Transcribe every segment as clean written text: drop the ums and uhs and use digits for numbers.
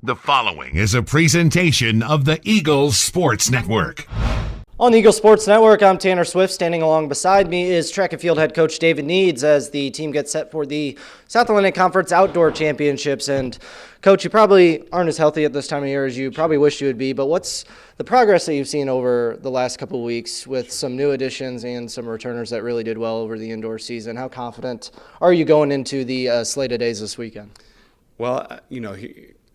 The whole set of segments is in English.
The following is a presentation of the Eagles Sports Network. On the Eagles Sports Network, I'm Tanner Swift. Standing along beside me is track and field head coach David Needs as the team gets set for the South Atlantic Conference Outdoor Championships. And, Coach, you probably aren't as healthy at this time of year as you probably wish you would be, but what's the progress that you've seen over the last couple of weeks with some new additions and some returners that really did well over the indoor season? How confident are you going into the slate of days this weekend? Well,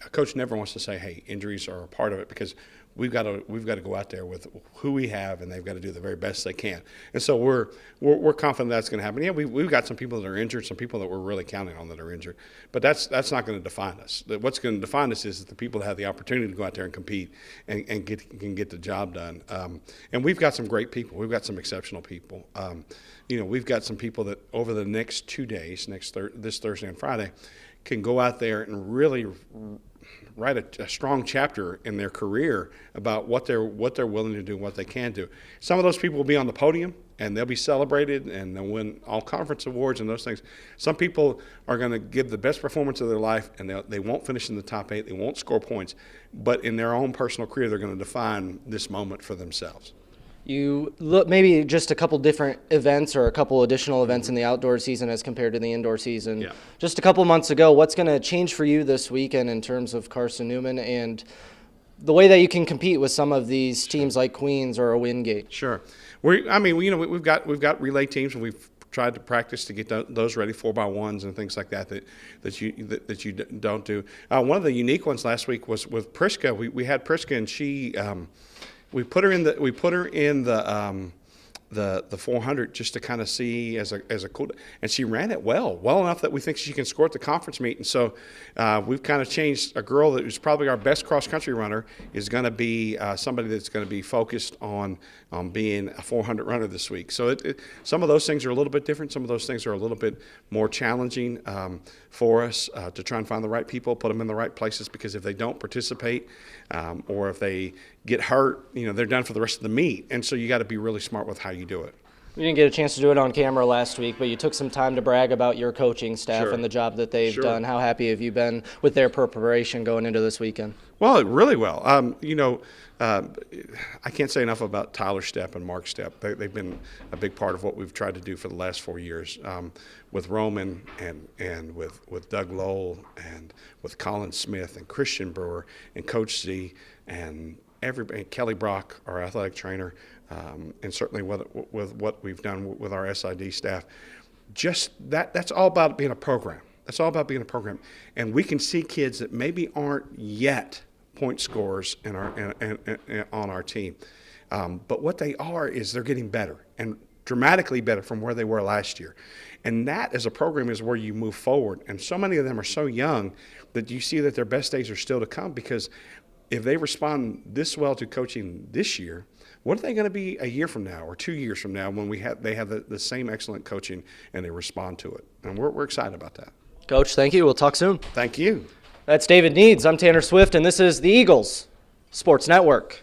a coach never wants to say, hey, injuries are a part of it, because we've got to go out there with who we have, and they've got to do the very best they can. And so we're confident that's going to happen. Yeah, we've got some people that are injured, some people that we're really counting on that are injured, but that's not going to define us. What's going to define us is the people that have the opportunity to go out there and compete and can get the job done. And we've got some great people. We've got some exceptional people. We've got some people that over the next 2 days, this Thursday and Friday, can go out there and really write a strong chapter in their career about what they're willing to do, what they can do. Some of those people will be on the podium, and they'll be celebrated, and they'll win all conference awards and those things. Some people are going to give the best performance of their life, and they won't finish in the top 8. They won't score points. But in their own personal career, they're going to define this moment for themselves. You look maybe just a couple different events or a couple additional events in the outdoor season as compared to the indoor season. Yeah. Just a couple months ago, what's going to change for you this weekend in terms of Carson-Newman and the way that you can compete with some of these teams like Queens or a Wingate? Sure. We've got relay teams, and we've tried to practice to get those ready, 4x1s and things like that you don't do. One of the unique ones last week was with Priska. We had Priska, and she. We put her in the 400 just to kind of see as a cool, and she ran it well enough that we think she can score at the conference meet. And so we've kind of changed. A girl that was probably our best cross country runner is going to be somebody that's going to be focused on being a 400 runner this week. So some of those things are a little bit different. Some of those things are a little bit more challenging for us to try and find the right people, put them in the right places, because if they don't participate or if they get hurt, they're done for the rest of the meet. And so you got to be really smart with how you do it. You didn't get a chance to do it on camera last week, but you took some time to brag about your coaching staff Sure. and the job that they've Sure. done. How happy have you been with their preparation going into this weekend? Well, really well. I can't say enough about Tyler Stepp and Mark Stepp. They've been a big part of what we've tried to do for the last 4 years with Roman and with Doug Lowell and with Colin Smith and Christian Brewer and Coach Z and Kelly Brock, our athletic trainer, and certainly with what we've done with our SID staff. Just that's all about being a program. That's all about being a program. And we can see kids that maybe aren't yet point scorers on our team. But what they are is they're getting better, and dramatically better from where they were last year. And that as a program is where you move forward. And so many of them are so young that you see that their best days are still to come, because if they respond this well to coaching this year, what are they going to be a year from now or 2 years from now when they have the same excellent coaching and they respond to it? And we're excited about that. Coach, thank you. We'll talk soon. Thank you. That's David Needs. I'm Tanner Swift, and this is the Eagles Sports Network.